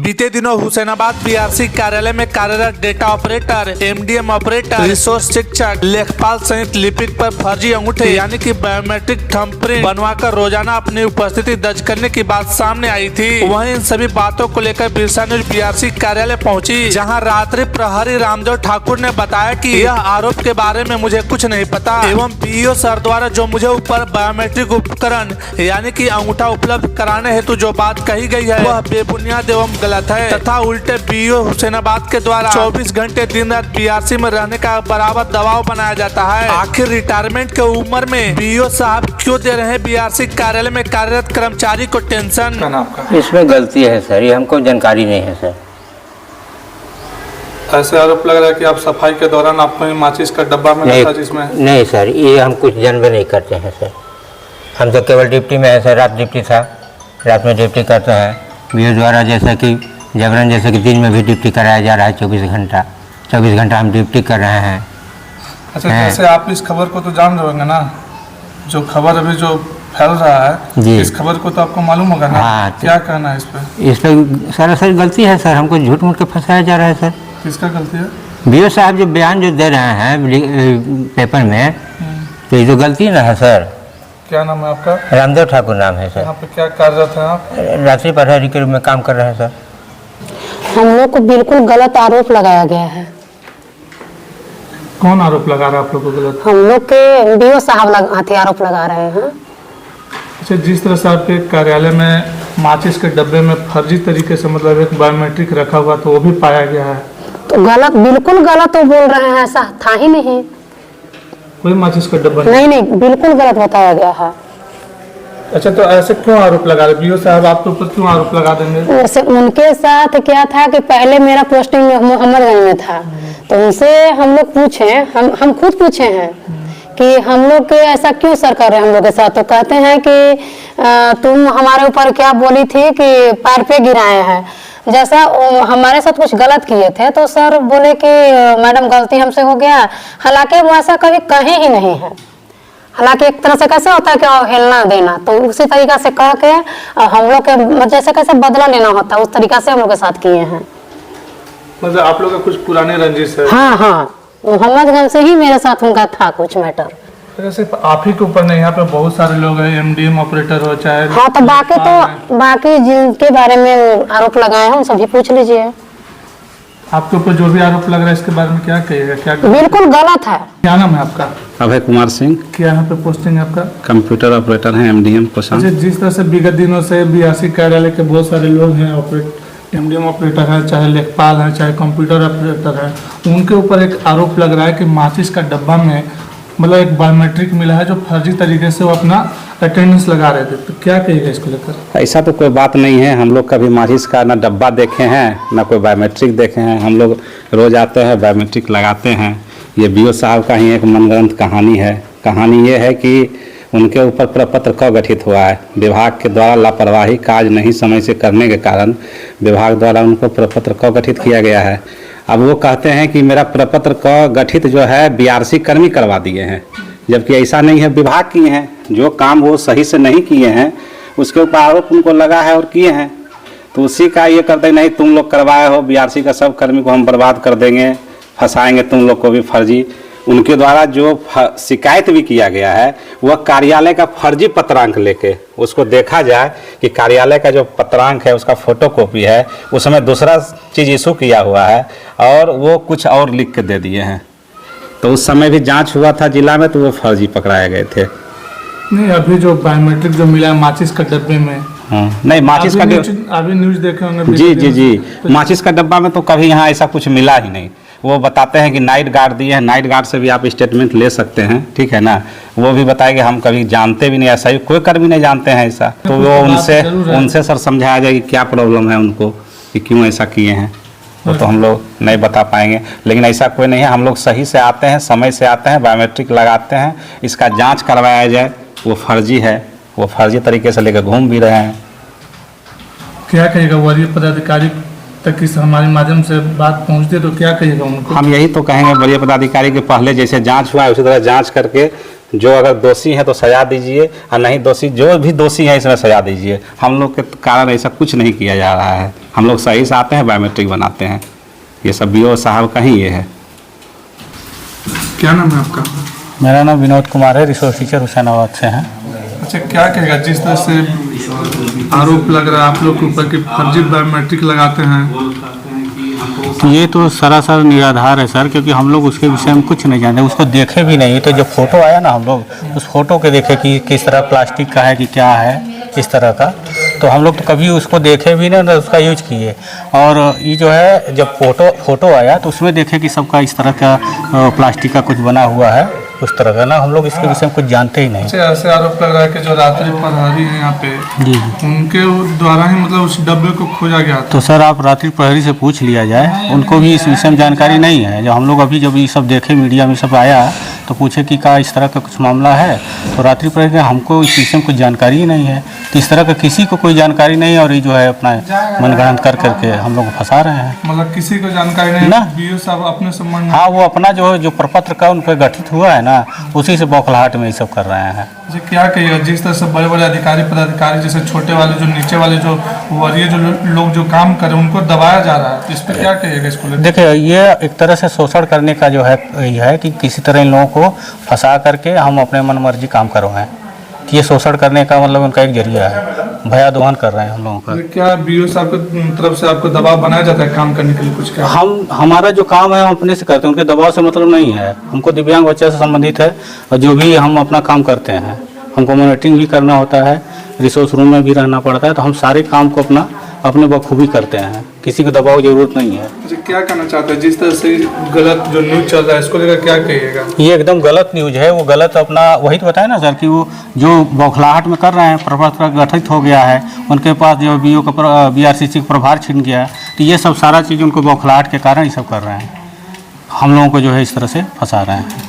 बीते दिनों हुसैनाबाद बीआरसी कार्यालय में कार्यरत data operator, MDM operator, resource शिक्षक, लेखपाल सहित लिपिक पर फर्जी अंगूठे यानी कि बायोमेट्रिक थंबप्रिंट बनवाकर रोजाना अपनी उपस्थिति दर्ज करने की बात सामने आई थी। वहीं इन सभी बातों को लेकर बिरसा न्यूज बीआरसी कार्यालय पहुंची, जहां रात्रि प्रहरी रामदेव ठाकुर ने बताया कि यह आरोप के बारे में मुझे कुछ नहीं पता एवं बीईओ सर द्वारा जो मुझे ऊपर बायोमेट्रिक उपकरण यानी कि अंगूठा उपलब्ध कराने हेतु जो बात कही गई है वह बेबुनियाद एवं गलत है तथा उल्टे बीईओ हुसैनाबाद के द्वारा 24 घंटे दिन रात बीआरसी में रहने का बराबर दबाव बनाया जाता है। आखिर रिटायरमेंट के उम्र में बीईओ साहब क्यों दे रहे हैं बीआरसी कार्यालय में कार्यरत कर्मचारी को टेंशन? इसमें गलती है सर, ये हमको जानकारी नहीं है सर। ऐसे आरोप लग रहा है कि आप सफाई के दौरान आपको माचिस का डब्बा में था जिसमें नहीं सर, ये हम कुछ जानबे नहीं करते हैं सर। हम तो केवल ड्यूटी में है सर, रात ड्यूटी था, रात में ड्यूटी करते हैं बीओ द्वारा, जैसा कि जबरन जैसे कि दिन में भी ड्यूटी कराया जा रहा है 24 घंटा हम ड्यूटी कर रहे हैं। अच्छा, जैसे आप इस खबर को तो जान रहे होंगे ना, जो खबर अभी जो फैल रहा है जी, इस खबर को तो आपको मालूम होगा ना? हाँ, क्या कहना है इस पे सरासर गलती है सर, हमको झूठ मूठ के फंसाया जा रहा है सर। किसका गलती है? बीओ साहब जो बयान जो दे रहे हैं पेपर में, तो ये तो गलती ना है सर। क्या नाम है आपका? रामदेव ठाकुर नाम है सर। यहाँ पे क्या कार्यरत है आप? रात्रि प्रहरी के रूप में काम कर रहे हैं सर। हम लोग को बिल्कुल गलत आरोप लगाया गया है। कौन आरोप लगा रहा है आप लोग को गलत? हम लोग के बीओ साहब आरोप लगा रहे हैं। अच्छा, जिस तरह से आपके कार्यालय में माचिस के डब्बे में फर्जी तरीके से मतलब एक बायोमेट्रिक रखा हुआ तो वो भी पाया गया है, तो गलत, बिल्कुल गलत तो बोल रहे हैं, ऐसा था ही नहीं। कोई माचिस का डब्बा नहीं, बिल्कुल गलत बताया गया है। अच्छा, तो ऐसे क्यों आरोप लगा रहे बीओ साहब? आपके ऊपर क्यों आरोप लगा देंगे? वैसे उनके साथ क्या था कि पहले मेरा पोस्टिंग मोहम्मदगंज में था, तो उनसे हम लोग पूछे, हम खुद पूछे हैं कि हम लोग के ऐसा क्यों सर कर रहे हैं हम लोग के साथ। तो कहते हैं कि तुम हमारे ऊपर क्या बोली थी कि पैर पे गिराए हैं, जैसा हमारे साथ कुछ गलत किए थे। तो सर बोले कि मैडम गलती हमसे हो गया, हालांकि वो ऐसा कभी कहे ही नहीं है। हालांकि एक तरह से कैसे होता है कि हिलना देना, तो उसी तरीका से कह के हम लोग के जैसे कैसे बदला लेना होता है उस तरीका से हम लोग के साथ किए हैं। मतलब आप लोग का कुछ पुराने रंजिश है? हाँ, मोहम्मदगंज से ही मेरे साथ उनका था कुछ मैटर। सिर्फ आप ही के ऊपर नहीं, यहाँ पे बहुत सारे लोग हैं, एमडीएम ऑपरेटर हो चाहे हाँ, तो बाकी जिनके बारे में आरोप लगाए हैं उन सभी पूछ लीजिए। आपके ऊपर जो भी आरोप लग रहा है इसके बारे में क्या कहिएगा? क्या बिल्कुल गलत है। क्या नाम है आपका? अभय कुमार सिंह। क्या यहाँ पे पोस्टिंग है आपका? कंप्यूटर ऑपरेटर हैं, एमडीएम कोसा। जिस तरह से विगत दिनों से बीआरसी कार्यालय के बहुत सारे लोग हैं, एमडीएम ऑपरेटर है, चाहे लेखपाल है, चाहे कंप्यूटर ऑपरेटर है, उनके ऊपर एक आरोप लग रहा है कि माचिस का डब्बा में मतलब एक बायोमेट्रिक मिला है जो फर्जी तरीके से वो अपना अटेंडेंस लगा रहे थे। तो क्या कहिएगा इसको लेकर? ऐसा तो कोई बात नहीं है, हम लोग कभी माचिस का ना डब्बा देखे हैं ना कोई बायोमेट्रिक देखे हैं। हम लोग रोज आते हैं, बायोमेट्रिक लगाते हैं। ये बीओ साहब का ही एक मनगढ़ंत कहानी है। कहानी ये है कि उनके ऊपर प्रपत्र कब गठित हुआ है, विभाग के द्वारा लापरवाही कार्य नहीं समय से करने के कारण विभाग द्वारा उनको प्रपत्र कब गठित किया गया है। अब वो कहते हैं कि मेरा प्रपत्र का गठित जो है बीआरसी कर्मी करवा दिए हैं, जबकि ऐसा नहीं है, विभाग किए हैं। जो काम वो सही से नहीं किए हैं उसके ऊपर आरोप उनको लगा है और किए हैं, तो उसी का ये करते नहीं तुम लोग करवाए हो, बीआरसी का सब कर्मी को हम बर्बाद कर देंगे, फंसाएंगे तुम लोग को भी फर्जी। उनके द्वारा जो शिकायत भी किया गया है वह कार्यालय का फर्जी पत्रांक लेके, उसको देखा जाए कि कार्यालय का जो पत्रांक है उसका फोटोकॉपी है, उसमें दूसरा चीज़ इशू किया हुआ है और वो कुछ और लिख के दे दिए हैं। तो उस समय भी जांच हुआ था जिला में, तो वो फर्जी पकड़ाए गए थे। नहीं, अभी जो बायोमेट्रिक जो मिला है माचिस का डब्बे में, नहीं माचिस का अभी न्यूज देखे होंगे। जी, माचिस का डब्बा में तो कभी यहाँ ऐसा कुछ मिला ही नहीं। वो बताते हैं कि नाइट गार्ड दिए हैं, नाइट गार्ड से भी आप स्टेटमेंट ले सकते हैं, ठीक है ना। वो भी बताएंगे हम कभी जानते भी नहीं, ऐसा भी कोई कर्मी नहीं जानते हैं ऐसा। तो वो उनसे सर समझाया जाए कि क्या प्रॉब्लम है उनको, कि क्यों ऐसा किए हैं, वो तो हम लोग नहीं बता पाएंगे। लेकिन ऐसा कोई नहीं है, हम लोग सही से आते हैं, समय से आते हैं, बायोमेट्रिक लगाते हैं, इसका जाँच करवाया जाए। वो फर्जी है, वो फर्जी तरीके से लेकर घूम भी रहे हैं। क्या कहिएगा वरीय पदाधिकारी तक इस हमारे माध्यम से बात पहुंचती है तो क्या कहिएगा उनको? हम यही तो कहेंगे वरीय पदाधिकारी के पहले जैसे जांच हुआ है उसी तरह जांच करके जो अगर दोषी है तो सजा दीजिए और नहीं दोषी, जो भी दोषी है इसमें सजा दीजिए। हम लोग के कारण ऐसा कुछ नहीं किया जा रहा है। हम लोग सही से आते हैं, बायोमेट्रिक बनाते हैं। ये सब बीओ साहब का ही ये है। क्या नाम है आपका? मेरा नाम विनोद कुमार है, रिसोर्स टीचर हुसैनाबाद से हैं। अच्छा, क्या कहेगा जिस तरह से आरोप लग रहा है आप लोग के ऊपर कि फर्जी बायोमेट्रिक लगाते हैं? ये तो सरासर निराधार है सर, क्योंकि हम लोग उसके विषय में कुछ नहीं जानते, उसको देखे भी नहीं। तो जब फोटो आया ना, हम लोग उस फोटो के देखे कि किस तरह प्लास्टिक का है कि क्या है इस तरह का, तो हम लोग तो कभी उसको देखे भी नहीं, ना उसका यूज किए। और ये जो है जब फोटो आया तो उसमें देखे कि सबका इस तरह का प्लास्टिक का कुछ बना हुआ है, उस तरह का ना, हम लोग इसके विषय में कुछ जानते ही नहीं। अच्छा, ऐसे आरोप लग रहा है कि जो रात्रि प्रहरी है यहाँ पे, जी उनके द्वारा ही मतलब उस डब्बे को खोजा गया था। तो सर आप रात्रि प्रहरी से पूछ लिया जाए, उनको भी इस विषय में जानकारी नहीं है। जब हम लोग अभी जब ये सब देखे मीडिया में सब आया तो पूछे कि क्या इस तरह का कुछ मामला है, तो रात्रि प्रहरी ने हमको इस विषय में कुछ जानकारी ही नहीं है। तो इस तरह का किसी को कोई जानकारी नहीं है, और ये जो है अपना मनगढ़ंत कर करके हम लोग को फंसा रहे हैं। मतलब किसी को जानकारी नहीं ना। बीओ साहब अपने संबंध? हाँ, वो अपना जो प्रपत्र का उन पर गठित हुआ है ना, उसी से बौखलाहट में ये सब कर रहे हैं। जी, क्या कहिएगा जिस तरह से बड़े बड़े अधिकारी पदाधिकारी जैसे छोटे वाले जो नीचे वाले जो वरीय जो लोग जो काम करें उनको दबाया जा रहा है, तो इस पर क्या कहिएगा इसको लेकर? देखिए, ये एक तरह से शोषण करने का जो है ये है कि किसी तरह इन लोगों को फंसा करके हम अपने मन मर्जी काम करवाएं। ये शोषण करने का मतलब उनका एक जरिया है, भया दोहन कर रहे हैं हम लोगों का। क्या बीओ साहब की तरफ से आपको दबाव बनाया जाता है काम करने के लिए कुछ? क्या हमारा जो काम है हम अपने से करते हैं, उनके दबाव से मतलब नहीं है। हमको दिव्यांग बच्चे से संबंधित है, और जो भी हम अपना काम करते हैं, हमको मॉनिटरिंग भी करना होता है, रिसोर्स रूम में भी रहना पड़ता है, तो हम सारे काम को अपने बखूबी करते हैं, किसी को दबाव की जरूरत नहीं है। अच्छा, क्या कहना चाहते हैं जिस तरह से गलत जो न्यूज चल रहा है इसको लेकर क्या कहिएगा? ये एकदम गलत न्यूज है। वो गलत अपना वही तो बताया ना सर कि वो जो बौखलाहट में कर रहे हैं, प्रपत्र गठित हो गया है, उनके पास जो बीओ का बीआरसीसी का प्रभार छिन गया है, तो ये सब सारा चीज़ उनको बौखलाहट के कारण ये सब कर रहे हैं, हम लोगों को जो है इस तरह से फंसा रहे हैं।